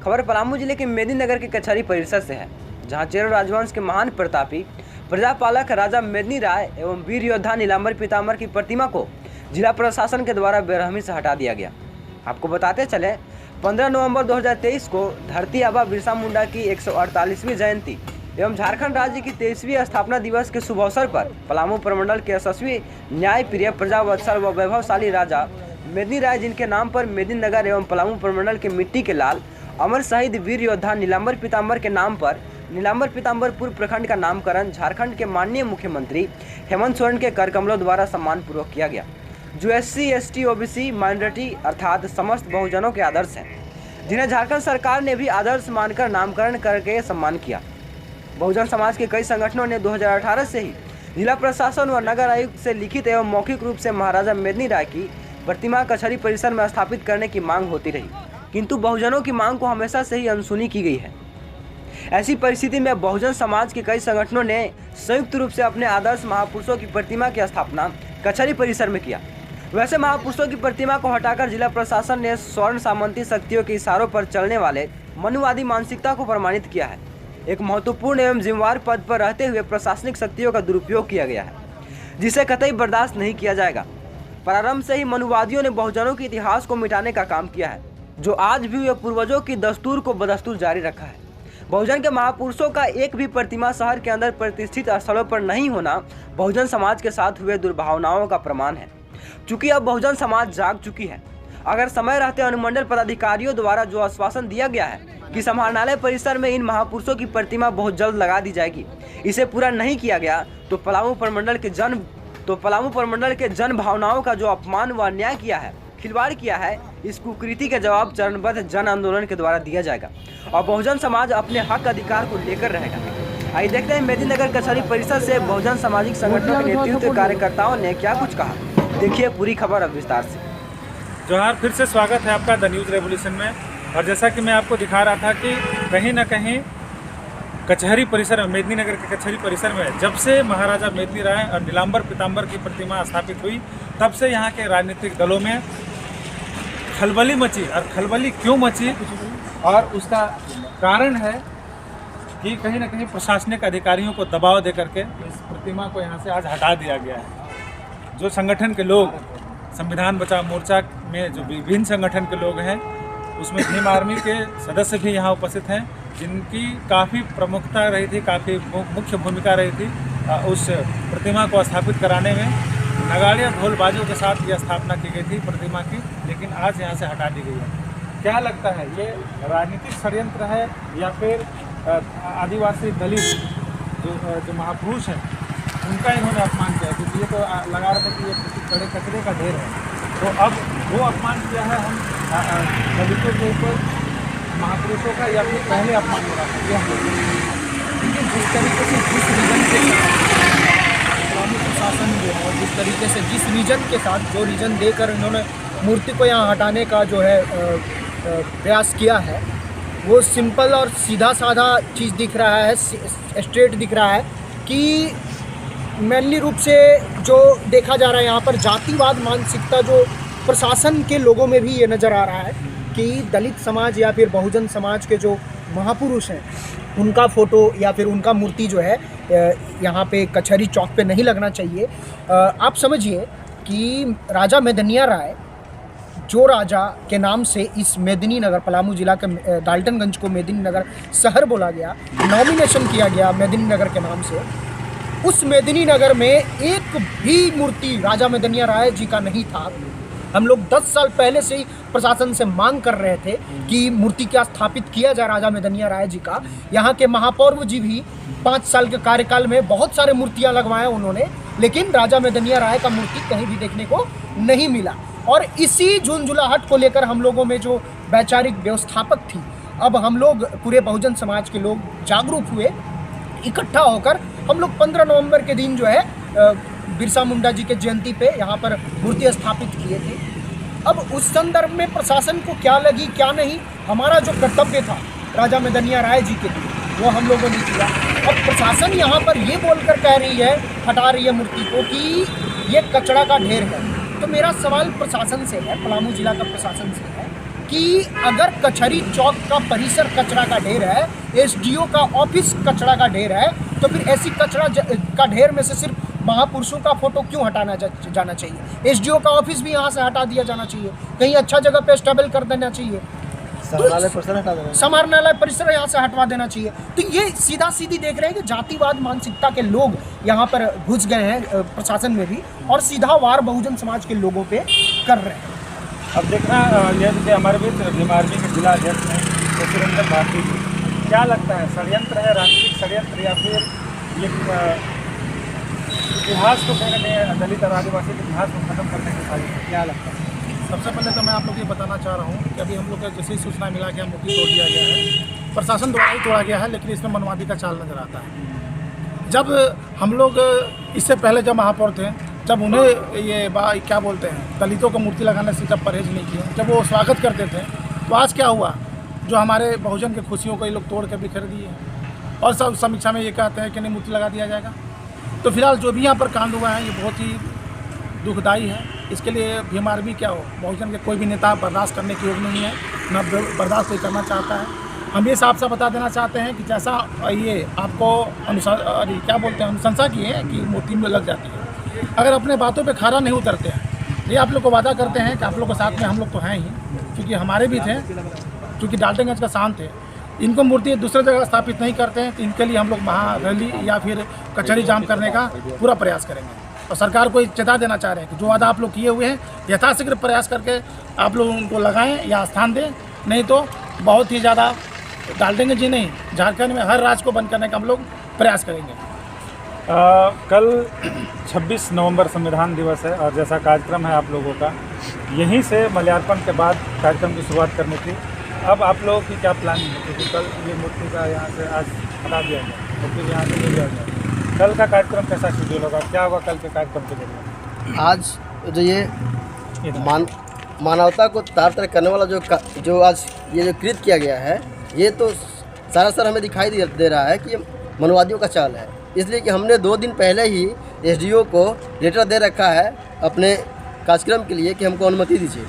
खबर पलामू जिले के मेदिनीनगर के कचहरी परिसर से है, जहां चेरो राजवंश के महान प्रतापी प्रजापालक राजा मेदिनी राय एवं वीर योद्धा नीलांबर पीताम्बर की प्रतिमा को जिला प्रशासन के द्वारा बेरहमी से हटा दिया गया। आपको बताते चले 15 नवंबर 2023 को धरती आबा बिरसा मुंडा की 148वीं जयंती एवं झारखंड राज्य की 23वीं स्थापना दिवस के शुभ अवसर पर पलामू प्रमंडल के यशस्वी न्याय प्रिय प्रजावत्सल व वैभवशाली राजा मेदिनी राय, जिनके नाम पर मेदिनीनगर एवं पलामू प्रमंडल के मिट्टी के लाल अमर शहीद वीर योद्धा नीलांबर पीताम्बर के नाम पर नीलांबर पीताम्बर पूर्व प्रखंड का नामकरण झारखंड के माननीय मुख्यमंत्री हेमंत सोरेन के कर कमलों द्वारा सम्मान पूर्वक किया गया, जो SC ST OBC माइनॉरिटी अर्थात समस्त बहुजनों के आदर्श हैं, जिन्हें झारखंड सरकार ने भी आदर्श मानकर नामकरण करके सम्मान किया। बहुजन समाज के कई संगठनों ने 2018 से ही जिला प्रशासन व नगर आयुक्त से लिखित एवं मौखिक रूप से महाराजा मेदिनी राय की प्रतिमा कचहरी परिसर में स्थापित करने की मांग होती रही, किंतु बहुजनों की मांग को हमेशा से ही अनसुनी की गई है। ऐसी परिस्थिति में बहुजन समाज के कई संगठनों ने संयुक्त रूप से अपने आदर्श महापुरुषों की प्रतिमा की स्थापना कचहरी परिसर में किया। वैसे महापुरुषों की प्रतिमा को हटाकर जिला प्रशासन ने स्वर्ण सामंती शक्तियों के इशारों पर चलने वाले मनुवादी मानसिकता को प्रमाणित किया है। एक महत्वपूर्ण एवं जिम्मेवार पद पर रहते हुए प्रशासनिक शक्तियों का दुरुपयोग किया गया है, जिसे कतई बर्दाश्त नहीं किया जाएगा। प्रारंभ से ही मनुवादियों ने बहुजनों के इतिहास को मिटाने का काम किया है, जो आज भी वे पूर्वजों की दस्तूर को बदस्तूर जारी रखा है। बहुजन के महापुरुषों का एक भी प्रतिमा शहर के अंदर प्रतिष्ठित स्थलों पर नहीं होना बहुजन समाज के साथ हुए दुर्भावनाओं का प्रमाण है। चूंकि अब बहुजन समाज जाग चुकी है, अगर समय रहते अनुमंडल पदाधिकारियों द्वारा जो आश्वासन दिया गया है कि समाहरणालय परिसर में इन महापुरुषों की प्रतिमा बहुत जल्द लगा दी जाएगी, इसे पूरा नहीं किया गया तो पलामू प्रमंडल के जन भावनाओं का जो अपमान व अन्याय किया है, खिलवाड़ किया है, इस कुकृति का जवाब चरणबद्ध जन आंदोलन के द्वारा दिया जाएगा और बहुजन समाज अपने हक अधिकार को लेकर रहेगा। आइए देखते हैं मेदिनीनगर कचहरी परिसर से बहुजन सामाजिक संगठनों के नेतृत्व कार्यकर्ताओं ने क्या कुछ कहा। देखिए पूरी खबर अब विस्तार से। जोहार, फिर से स्वागत है आपका द न्यूज़ रेवोल्यूशन में। और जैसा कि मैं आपको दिखा रहा था कि कहीं ना कहीं कचहरी परिसर में, मेदिनीनगर के कचहरी परिसर में जब से महाराजा मेदिनी राय और नीलांबर पीताम्बर की प्रतिमा स्थापित हुई, तब से यहाँ के राजनीतिक दलों में खलबली मची। और खलबली क्यों मची और उसका कारण है कि कहीं ना कहीं प्रशासनिक अधिकारियों को दबाव दे करके इस प्रतिमा को यहाँ से आज हटा दिया गया है। जो संगठन के लोग, संविधान बचाओ मोर्चा में जो विभिन्न संगठन के लोग हैं, उसमें भीम आर्मी के सदस्य भी यहाँ उपस्थित हैं, जिनकी काफ़ी प्रमुखता रही थी, काफ़ी मुख्य भूमिका रही थी उस प्रतिमा को स्थापित कराने में। नगाड़े और ढोल बाजों के साथ यह स्थापना की गई थी प्रतिमा की, लेकिन आज यहाँ से हटा दी गई है। क्या लगता है, ये राजनीतिक षड्यंत्र है या फिर आदिवासी दलित जो महापुरुष हैं उनका इन्होंने अपमान किया? क्योंकि ये तो लगा रहा था कि ये बड़े कचरे का ढेर है, तो अब वो अपमान किया है हम दलितों के ऊपर महापुरुषों का, या फिर पहले अपमान हो रहा था ये हम लोग। लेकिन जिस तरीके से जिस रीजन के प्रशासन जो है, और जिस तरीके से जिस रीजन के साथ जो रीजन देकर इन्होंने मूर्ति को यहाँ हटाने का जो है प्रयास किया है, वो सिंपल और सीधा साधा चीज़ दिख रहा है, स्ट्रेट दिख रहा है कि मेनली रूप से जो देखा जा रहा है यहाँ पर जातिवाद मानसिकता जो प्रशासन के लोगों में भी ये नज़र आ रहा है कि दलित समाज या फिर बहुजन समाज के जो महापुरुष हैं उनका फ़ोटो या फिर उनका मूर्ति जो है यहाँ पे कचहरी चौक पे नहीं लगना चाहिए। आप समझिए कि राजा मेदिनी राय, जो राजा के नाम से इस मेदिनीनगर पलामू जिला के डाल्टनगंज को मेदिनीनगर शहर बोला गया, नॉमिनेशन किया गया मेदिनीनगर के नाम से, उस मेदिनीनगर में एक भी मूर्ति राजा मेदिनी राय जी का नहीं था। हम लोग 10 साल पहले से ही प्रशासन से मांग कर रहे थे कि मूर्ति क्या स्थापित किया जाए राजा मेदिनी राय जी का। यहाँ के महापौर जी भी 5 साल के कार्यकाल में बहुत सारे मूर्तियाँ लगवाए उन्होंने, लेकिन राजा मेदिनी राय का मूर्ति कहीं भी देखने को नहीं मिला। और इसी झुंझुलाहट को लेकर हम लोगों में जो वैचारिक व्यवस्थापक थी, अब हम लोग पूरे बहुजन समाज के लोग जागरूक हुए, इकट्ठा होकर हम लोग 15 नवंबर के दिन जो है बिरसा मुंडा जी के जयंती पे यहाँ पर मूर्ति स्थापित किए थे। अब उस संदर्भ में प्रशासन को क्या लगी क्या नहीं, हमारा जो कर्तव्य था राजा मेदिनी राय जी के लिए वो हम लोगों ने किया। अब प्रशासन यहाँ पर ये बोलकर कह रही है, हटा रही है मूर्ति को कि ये कचरा का ढेर है। तो मेरा सवाल प्रशासन से है, पलामू जिला का प्रशासन से है कि अगर कचहरी चौक का परिसर कचरा का ढेर है, एसडीओ का ऑफिस कचरा का ढेर है, तो फिर ऐसी कचरा का ढेर में से सिर्फ महापुरुषों का फोटो क्यों हटाना जाना चाहिए? एसडीओ का ऑफिस भी यहाँ से हटा दिया जाना चाहिए, कहीं अच्छा जगह पे स्टेबल कर देना चाहिए, समाहरणालय परिसर यहाँ से हटवा देना चाहिए। तो ये सीधा सीधी देख रहे हैं कि जातिवाद मानसिकता के लोग यहाँ पर घुस गए हैं प्रशासन में भी, और सीधा वार बहुजन समाज के लोगों पे कर रहे हैं। अब देखना यह कि हमारे बीच बीमारवी के जिला अध्यक्ष हैं तो सुरेंद्र भारती जी, क्या लगता है षड्यंत्र है, राजनीतिक षड्यंत्र, या फिर ये इतिहास को कहीं ना कहीं दलित और आदिवासी के इतिहास को खत्म करने की साजिश है? क्या लगता है? सबसे पहले तो मैं आप लोग ये बताना चाह रहा हूँ कि अभी हम लोग का जैसे ही सूचना मिला कि मूर्ति तोड़ दिया गया है, प्रशासन द्वारा ही तोड़ा गया है, लेकिन इसमें मनवादी का चाल नजर आता है। जब हम लोग इससे पहले जब महापौर थे, जब उन्हें ये क्या बोलते हैं, दलितों को मूर्ति लगाने से जब परहेज नहीं किया, जब वो स्वागत करते थे, तो आज क्या हुआ, जो हमारे बहुजन की खुशियों को ये लोग तोड़ के बिखेर दिए, और सब समीक्षा में ये कहते हैं कि नहीं मूर्ति लगा दिया जाएगा। तो फिलहाल जो भी यहाँ पर कांड हुआ है ये बहुत ही दुखदायी है। इसके लिए बीमारवी क्या हो, बहुजन के कोई भी नेता बर्दाश्त करने की योग नहीं है, न बर्दाश्त कोई करना चाहता है। हम ये साफ साफ बता देना चाहते हैं कि जैसा ये आपको क्या बोलते हैं अनुशंसा की है कि मूर्ति में लग जाती है, अगर अपने बातों पे खरा नहीं उतरते हैं, ये आप लोग को वादा करते हैं कि आप लोग के साथ में हम लोग तो हैं ही, क्योंकि हमारे भी थे, क्योंकि डाल्टनगंज का शान थे, इनको मूर्ति दूसरे जगह स्थापित नहीं करते हैं, तो इनके लिए हम लोग महारैली या फिर कचहरी जाम करने का पूरा प्रयास करेंगे। और सरकार को चेता देना चाह रहे हैं कि जो वादा आप लोग किए हुए हैं यथाशीघ्र प्रयास करके आप लोग उनको लगाएं या स्थान दें, नहीं तो बहुत ही ज़्यादा डाल्टनगंज ही नहीं, झारखंड में हर राज्य को बंद करने का हम लोग प्रयास करेंगे। कल 26 नवंबर संविधान दिवस है और जैसा कार्यक्रम है आप लोगों का, यहीं से माल्यार्पण के बाद कार्यक्रम की शुरुआत करनी थी। अब आप लोगों की क्या प्लानिंग है, क्योंकि कल ये मूर्ति का यहाँ से आज हटा दिया गया, मूर्ति यहाँ से ले लिया गया, कल का कार्यक्रम कैसा शेड्यूल होगा, क्या होगा कल के कार्यक्रम के जरिए? आज जो ये मानवता को तार तर करने वाला जो आज ये जो कृत्य किया गया है, ये तो सरासर हमें दिखाई दे रहा है कि ये मनवादियों का चाल है। इसलिए कि हमने 2 दिन पहले ही एसडीओ को लेटर दे रखा है अपने कार्यक्रम के लिए कि हमको अनुमति दीजिए,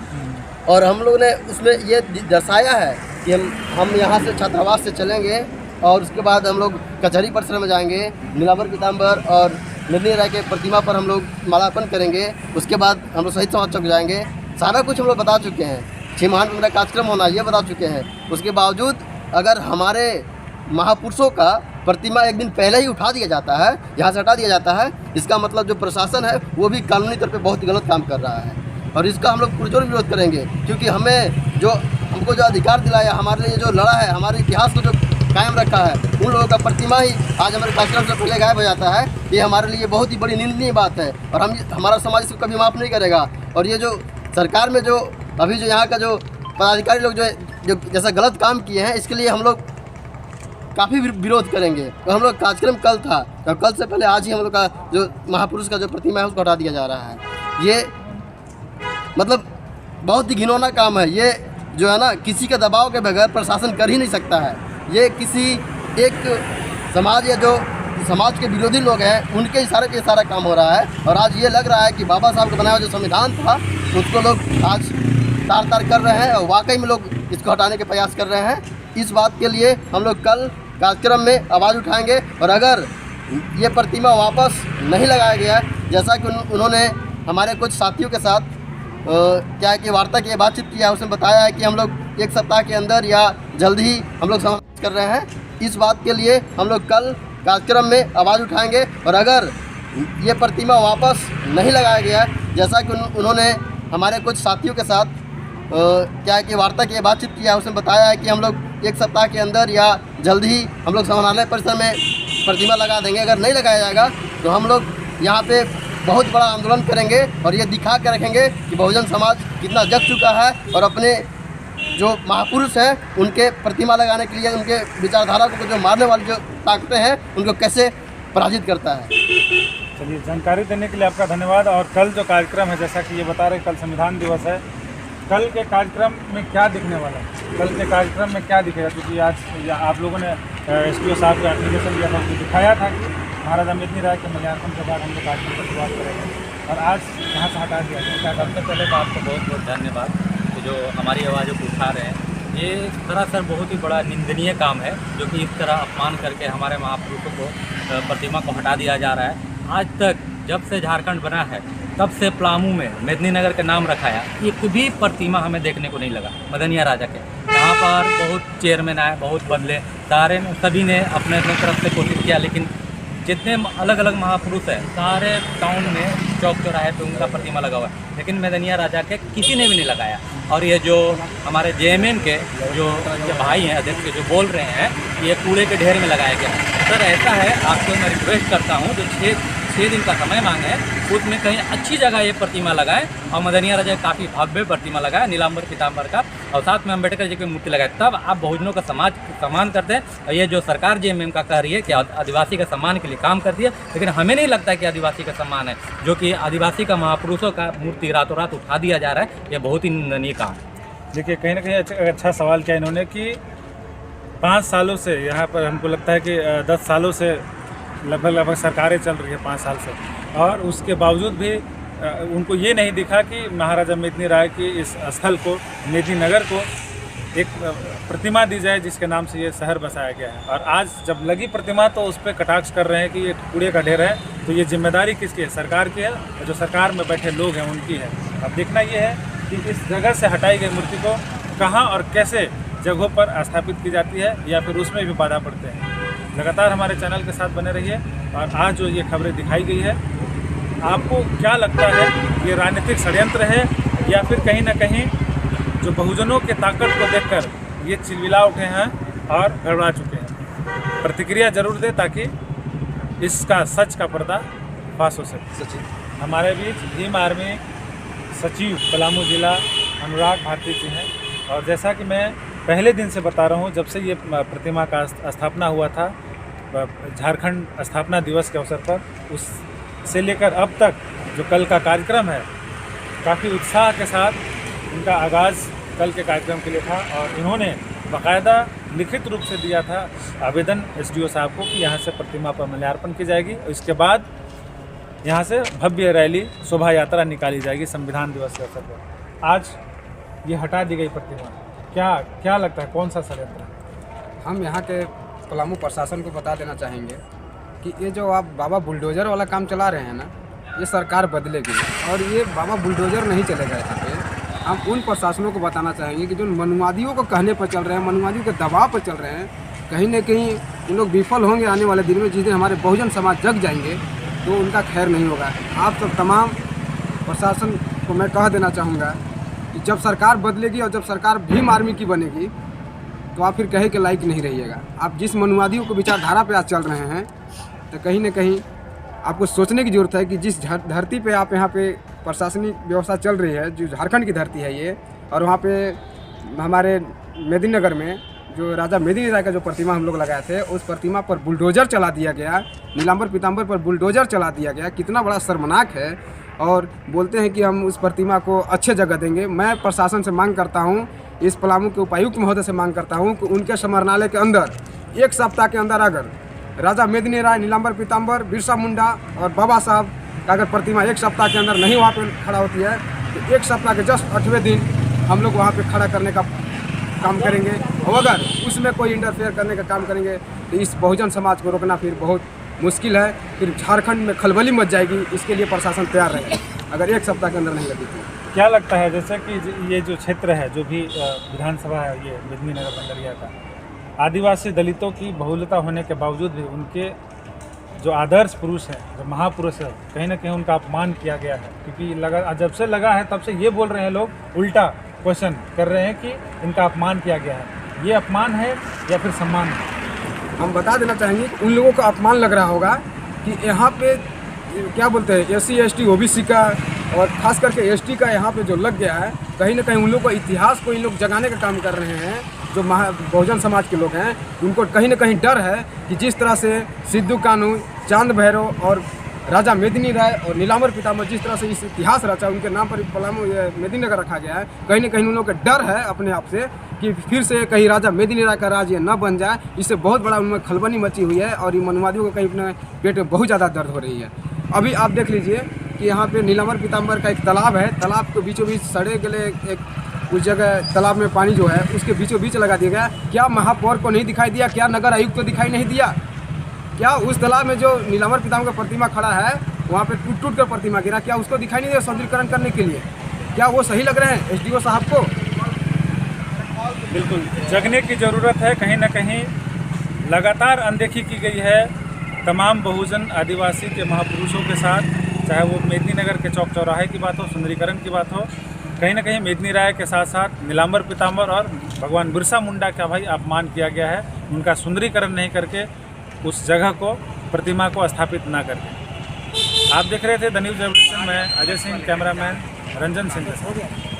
और हम लोग ने उसमें ये दर्शाया है कि हम यहाँ से छात्रावास से चलेंगे और उसके बाद हम लोग कचहरी परिसर में जाएंगे, नीलांबर पीताम्बर और मेदिनी राय के प्रतिमा पर हम लोग माल्यार्पण करेंगे, उसके बाद हम लोग शहीद समाज चौक जाएंगे। सारा कुछ हम लोग बता चुके हैं, 6 माह में मेरा कार्यक्रम होना ये बता चुके हैं। उसके बावजूद अगर हमारे महापुरुषों का प्रतिमा एक दिन पहले ही उठा दिया जाता है, यहाँ से हटा दिया जाता है, इसका मतलब जो प्रशासन है वो भी कानूनी तौर पे बहुत ही गलत काम कर रहा है, और इसका हम लोग पुरजोर विरोध करेंगे। क्योंकि हमको जो अधिकार दिलाया, हमारे लिए जो लड़ा है, हमारे इतिहास को जो कायम रखा है, उन लोगों का प्रतिमा ही आज हमारे कार्यक्रम से पहले गायब हो जाता है, ये हमारे लिए बहुत ही बड़ी निंदनीय बात है, और हमारा समाज इसको कभी माफ़ नहीं करेगा। और ये जो सरकार में जो अभी जो यहाँ का जो पदाधिकारी लोग जो जैसा गलत काम किए हैं, इसके लिए हम लोग काफ़ी विरोध करेंगे। तो हम लोग कार्यक्रम कल था, तो कल से पहले आज ही हम लोग का जो महापुरुष का जो प्रतिमा है उसको हटा दिया जा रहा है। ये मतलब बहुत ही घिनौना काम है। ये जो है ना, किसी के दबाव के बगैर प्रशासन कर ही नहीं सकता है। ये किसी एक समाज या जो समाज के विरोधी लोग हैं उनके इशारे पे सारा काम हो रहा है, और आज ये लग रहा है कि बाबा साहब का बनाया जो संविधान था उसको लोग आज तार कर रहे हैं, और वाकई में लोग इसको हटाने के प्रयास कर रहे हैं। इस बात के लिए हम लोग कल कार्यक्रम में आवाज़ उठाएंगे, और अगर ये प्रतिमा वापस नहीं लगाया गया, जैसा कि उन्होंने हमारे कुछ साथियों के साथ क्या है कि वार्ता की बातचीत किया, उसमें बताया है कि हम लोग 1 सप्ताह के अंदर या जल्द ही हम लोग समाप्त कर रहे हैं। इस बात के लिए हम लोग कल कार्यक्रम में आवाज़ उठाएंगे, और अगर ये प्रतिमा वापस नहीं लगाया गया, जैसा कि उन्होंने हमारे कुछ साथियों के साथ क्या है कि वार्ता की बातचीत किया, उसमें बताया है कि हम लोग 1 सप्ताह के अंदर या जल्द ही हम लोग समाहरणालय परिसर में प्रतिमा लगा देंगे। अगर नहीं लगाया जाएगा तो हम लोग यहाँ पे बहुत बड़ा आंदोलन करेंगे, और ये दिखा कर रखेंगे कि बहुजन समाज कितना जग चुका है, और अपने जो महापुरुष हैं उनके प्रतिमा लगाने के लिए उनके विचारधारा को जो मारने वाली जो ताकतें हैं उनको कैसे पराजित करता है। चलिए, जानकारी देने के लिए आपका धन्यवाद। और कल जो कार्यक्रम है, जैसा कि ये बता रहे, कल संविधान दिवस है, कल के कार्यक्रम में क्या दिखने वाला है, कल के कार्यक्रम में क्या दिखेगा? क्योंकि आज आप लोगों ने एसडीओ साहब को एप्लीकेशन दिया था, उनको दिखाया था कि महाराजा मेदिनी राय के माल्यार्पण के बाद हम लोग कार्यक्रम की शुरुआत करेंगे, और आज यहाँ से हटा दिया गया। क्या सबसे पहले तो आपको बहुत बहुत धन्यवाद कि जो हमारी आवाज़ों को उठा रहे हैं, ये सरासर बहुत ही बड़ा निंदनीय काम है, जो कि इस तरह अपमान करके हमारे महापुरुषों को प्रतिमा को हटा दिया जा रहा है। आज तक जब से झारखंड बना है तब से पलामू में मेदिनीनगर का नाम रखाया, एक भी प्रतिमा हमें देखने को नहीं लगा मदनिया राजा के। यहाँ पर बहुत चेयरमैन आए, बहुत बदले, सभी ने अपने अपने तरफ से कोशिश किया, लेकिन जितने अलग अलग महापुरुष हैं सारे टाउन में चौक चौराहे पे उनका प्रतिमा लगा हुआ है, लेकिन मेदनिया राजा के किसी ने भी नहीं लगाया। और ये जो हमारे जेएमएम के जो भाई हैं अध्यक्ष जो बोल रहे हैं, ये कूड़े के ढेर में लगाया गया है। सर ऐसा है, आपको मैं रिक्वेस्ट करता हूँ, जो 6 दिन का समय मांगे हैं उसमें कहीं अच्छी जगह ये प्रतिमा लगाएं, और मदनिया राजा काफ़ी भव्य प्रतिमा लगाए नीलांबर पीताम्बर का, और साथ में अम्बेडकर जी की मूर्ति लगाए, तब आप बहुजनों का सम्मान करते हैं। और ये जो सरकार जेएमएम का कह रही है कि आदिवासी के सम्मान के लिए काम करती है, लेकिन हमें नहीं लगता कि आदिवासी का सम्मान है, जो कि आदिवासी का महापुरुषों का मूर्ति रातों रात उठा दिया जा रहा है, यह बहुत ही निंदनीय काम है। देखिए कहीं ना कहीं अच्छा सवाल किया इन्होंने कि 5 सालों से यहाँ पर हमको लगता है कि 10 सालों से लगभग सरकारें चल रही है 5 साल से, और उसके बावजूद भी उनको ये नहीं दिखा कि महाराजा मेदिनी राय की इस स्थल को, मेदिनीनगर को एक प्रतिमा दी जाए जिसके नाम से ये शहर बसाया गया है। और आज जब लगी प्रतिमा तो उस पर कटाक्ष कर रहे हैं कि ये कूड़े का ढेर है, तो ये जिम्मेदारी किसकी है? सरकार की है, और जो सरकार में बैठे लोग हैं उनकी है। अब देखना ये है कि इस जगह से हटाई गई मूर्ति को कहाँ और कैसे जगहों पर स्थापित की जाती है, या फिर उसमें भी बाधा पड़ते हैं। लगातार हमारे चैनल के साथ बने रहिए। और आज जो ये खबरें दिखाई गई है, आपको क्या लगता है, ये राजनीतिक षड्यंत्र है या फिर कहीं ना कहीं जो बहुजनों के ताकत को देखकर ये चिलविला उठे हैं और गड़बड़ा चुके हैं? प्रतिक्रिया जरूर दें ताकि इसका सच का पर्दा फाश हो सके। हमारे बीच भीम आर्मी सचिव पलामू जिला अनुराग भारती जी हैं, और जैसा कि मैं पहले दिन से बता रहा हूँ, जब से ये प्रतिमा का स्थापना हुआ था झारखंड स्थापना दिवस के अवसर पर, उससे लेकर अब तक जो कल का कार्यक्रम है, काफ़ी उत्साह के साथ इनका आगाज़ कल के कार्यक्रम के लिए था। और इन्होंने बाकायदा लिखित रूप से दिया था आवेदन एसडीओ साहब को कि यहाँ से प्रतिमा पर माल्यार्पण की जाएगी, और इसके बाद यहाँ से भव्य रैली शोभा यात्रा निकाली जाएगी संविधान दिवस के अवसर पर। आज ये हटा दी गई प्रतिमा, क्या लगता है, कौन सा षड्यंत्र है? हम यहाँ के पलामू प्रशासन को बता देना चाहेंगे कि ये जो आप बाबा बुलडोज़र वाला काम चला रहे हैं ना, ये सरकार बदलेगी, और ये बाबा बुलडोज़र नहीं चलेगा यहाँ पे। हम उन प्रशासनों को बताना चाहेंगे कि जो मनुवादियों को कहने पर चल रहे हैं, मनुवादियों के दबाव पर चल रहे हैं, कहीं न कहीं उन लोग विफल होंगे आने वाले दिन में। जिस दिन हमारे बहुजन समाज जग जाएंगे तो उनका खैर नहीं होगा। आप सब तमाम प्रशासन को मैं कह देना चाहूँगा कि जब सरकार बदलेगी और जब सरकार भीम आर्मी की बनेगी तो आप फिर कहे के लायक नहीं रहिएगा। आप जिस मनुवादियों को विचारधारा पे आज चल रहे हैं, तो कहीं ना कहीं आपको सोचने की ज़रूरत है कि जिस धरती पे आप यहाँ पे प्रशासनिक व्यवस्था चल रही है, जो झारखंड की धरती है ये, और वहाँ पे हमारे मेदिनीनगर में जो राजा मेदिनी राय का जो प्रतिमा हम लोग लगाए थे, उस प्रतिमा पर बुलडोज़र चला दिया गया, नीलांबर पीताम्बर पर बुलडोज़र चला दिया गया। कितना बड़ा शर्मनाक है। और बोलते हैं कि हम उस प्रतिमा को अच्छे जगह देंगे। मैं प्रशासन से मांग करता हूं, इस पलामू के उपायुक्त महोदय से मांग करता हूं कि उनके स्मरणालय के अंदर 1 सप्ताह के अंदर अगर राजा मेदिनी राय, नीलांबर पीताम्बर, बिरसा मुंडा और बाबा साहब का अगर प्रतिमा 1 सप्ताह के अंदर नहीं वहाँ पर खड़ा होती है, तो 1 सप्ताह के जस्ट 8वें दिन हम लोग वहाँ पर खड़ा करने का काम करेंगे। और अगर उसमें कोई इंटरफेयर करने का काम करेंगे तो इस बहुजन समाज को रोकना फिर बहुत मुश्किल है। फिर झारखंड में खलबली मच जाएगी। इसके लिए प्रशासन तैयार रहे अगर 1 सप्ताह के अंदर नहीं लगी तो। क्या लगता है, जैसे कि ये जो क्षेत्र है, जो भी विधानसभा है, ये मेदिनीनगर बंदरिया का, आदिवासी दलितों की बहुलता होने के बावजूद भी उनके जो आदर्श पुरुष हैं, जो महापुरुष है, कहीं ना कहीं उनका अपमान किया गया है। क्योंकि जब से लगा है तब से ये बोल रहे हैं लोग, उल्टा क्वेश्चन कर रहे हैं कि इनका अपमान किया गया है। ये अपमान है या फिर सम्मान है? हम बता देना चाहेंगे कि उन लोगों को अपमान लग रहा होगा कि यहाँ पे क्या बोलते हैं SC ST OBC का और खास करके ST का यहाँ पे जो लग गया है, कहीं ना कहीं उन लोगों को इतिहास को इन लोग जगाने का काम कर रहे हैं। जो बहुजन समाज के लोग हैं उनको कहीं ना कहीं डर है कि जिस तरह से सिद्धू कानू, चांद भैरव और राजा मेदिनी राय और नीलांबर पीताम्बर जिस तरह से इस इतिहास रचा, उनके नाम पर पलामू मेदिनीनगर रखा गया है। कहीं ना कहीं उन लोगों का डर है अपने आप से कि फिर से कहीं राजा मेदिनी राय का राज ये न बन जाए। इससे बहुत बड़ा उनमें खलबली मची हुई है और ये मनवादियों को कहीं अपने पेट में बहुत ज़्यादा दर्द हो रही है। अभी आप देख लीजिए कि यहाँ पे नीलांबर पीताम्बर का एक तालाब है, तालाब के बीचों बीच सड़े गले एक उस जगह तालाब में पानी जो है उसके बीचों बीच लगा दिया गया। क्या महापौर को नहीं दिखाई दिया? क्या नगर आयुक्त को दिखाई नहीं दिया? क्या उस तालाब में जो नीलांबर पितामह का प्रतिमा खड़ा है वहाँ पे टूट टूट कर प्रतिमा गिरा, क्या उसको दिखाई नहीं दिया सौंदर्यीकरण करने के लिए? क्या वो सही लग रहे हैं एसडीओ साहब को? बिल्कुल जगने की ज़रूरत है। कहीं ना कहीं लगातार अनदेखी की गई है तमाम बहुजन आदिवासी के महापुरुषों के साथ, चाहे वो मेदिनीनगर के चौक चौराहे की बात हो, सुंदरीकरण की बात हो। कहीं ना कहीं मेदिनी राय के साथ साथ नीलांबर पितामह और भगवान बिरसा मुंडा का भाई अपमान किया गया है, उनका सुंदरीकरण नहीं करके उस जगह को, प्रतिमा को स्थापित ना करके। आप देख रहे थे द न्यूज़ रेवोल्यूशन में अजय सिंह, कैमरामैन रंजन सिंह के साथ।